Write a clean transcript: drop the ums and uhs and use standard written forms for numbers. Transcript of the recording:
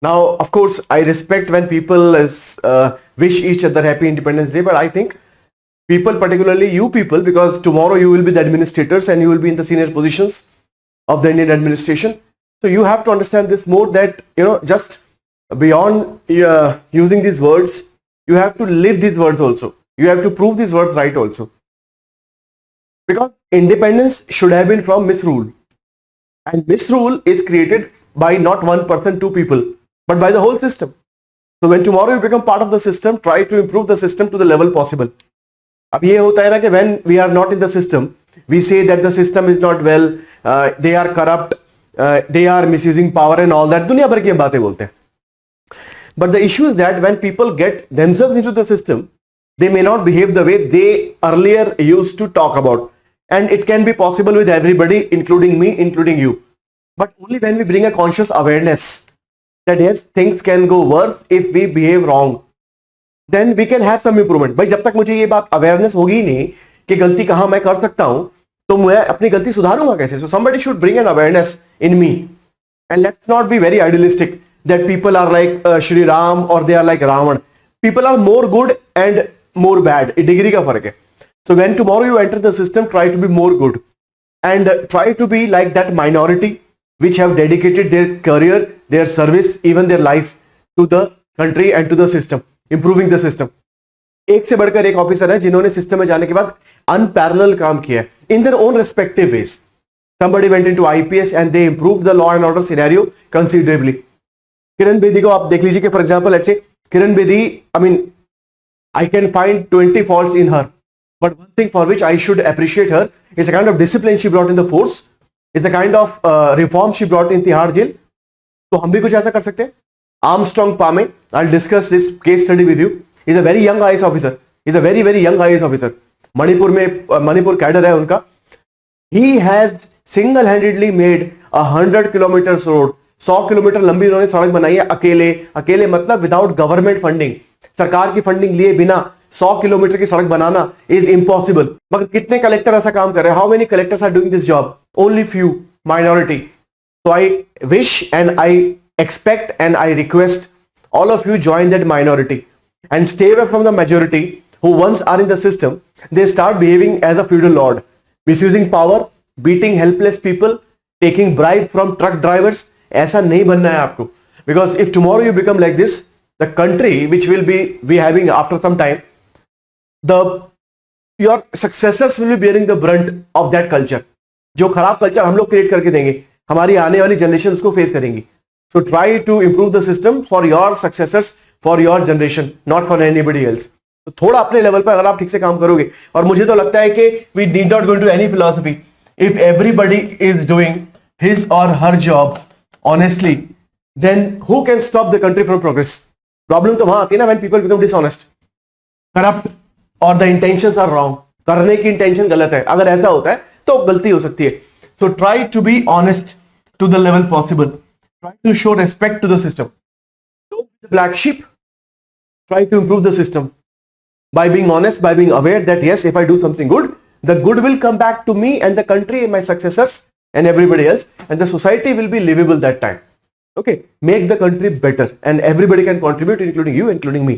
Now, of course, I respect when people wish each other happy Independence Day, but I think people, particularly you people, because tomorrow you will be the administrators and you will be in the senior positions of the Indian administration. So you have to understand this more, that just beyond using these words, you have to live these words also. You have to prove these words right also. Because independence should have been from misrule. And misrule is created by not one person, two people, but by the whole system. So when tomorrow you become part of the system, try to improve the system to the level possible. अब ये होता है ना कि when we are not in the system, we say that the system is not well, they are corrupt, they are misusing power and all that. दुनिया भर की हम बातें बोलते हैं. But the issue is that when people get themselves into the system, they may not behave the way they earlier used to talk about. And it can be possible with everybody, including me, including you. But only when we bring a conscious awareness that yes, things can go worse if we behave wrong, then we can have some improvement. भाई जब तक मुझे ये बात awareness होगी ही नहीं कि गलती कहाँ मैं कर सकता हूँ, तो मैं अपनी गलती सुधारूंगा कैसे? So somebody should bring an awareness in me. And let's not be very idealistic that people are like Shri Ram or they are like Ravan. People are more good and more bad. ये degree का फर्क है. So when tomorrow you enter the system, try to be more good and try to be like that minority which have dedicated their career, their service, even their life to the country and to the system, improving the system. एक से बढ़कर एक officer है जिन्होंने system में जाने के बाद unparalleled काम किया है in their own respective ways. Somebody went into IPS and they improved the law and order scenario considerably. Kiran Bedi को आप देख लीजिए कि फॉर एग्जांपल ऐसे Kiran Bedi, I mean, I can find 20 faults in her, but one thing for which I should appreciate her is the kind of discipline she brought in the force, is the kind of reform she brought in Tihar jail. तो हम भी कुछ ऐसा कर सकते हैं. Armstrong Pame, I'll discuss this case study with you. He's a very young IAS officer. He's a very very young IAS officer. Manipur में Manipur cadre है उनका. He has single-handedly made 100 kilometers road. 100 kilometre लंबी उन्होंने सड़क बनाई है अकेले मतलब विदाउट गवर्नमेंट फंडिंग. सरकार की फंडिंग लिए बिना 100 किलोमीटर की सड़क बनाना इज इम्पॉसिबल. मगर कितने कलेक्टर ऐसा काम कर रहे हैं? How many collectors are doing this job? Only few, minority. So I wish and I expect and I request all of you join that minority and stay away from the majority who once are in the system. They start behaving as a feudal lord, misusing power, beating helpless people, taking bribe from truck drivers. ऐसा नहीं बनना है आपको. Because if tomorrow you become like this, the country which will be having after some time, your successors will be bearing the brunt of that culture. जो खराब culture हम लोग create करके देंगे, हमारी आने वाली जनरेशन उसको फेस करेंगी. So try to improve the system for your successors, for your generation, not for anybody else. तो थोड़ा अपने लेवल पर अगर आप ठीक से काम करोगे, और मुझे तो लगता है कि we need not go into any philosophy. If everybody is doing his or her job honestly, then who can stop the country from progress? Problem तो वहां आती है ना when people become dishonest, corrupt और द इंटेंशंस आर रॉन्ग. करने की intention गलत है. अगर ऐसा होता है तो गलती हो सकती है. So try to be honest to the level possible. Try to show respect to the system. Don't be the black sheep. Try to improve the system by being honest, by being aware that yes, if I do something good, the good will come back to me and the country and my successors and everybody else, and the society will be livable that time. Okay, make the country better and everybody can contribute, including you, including me.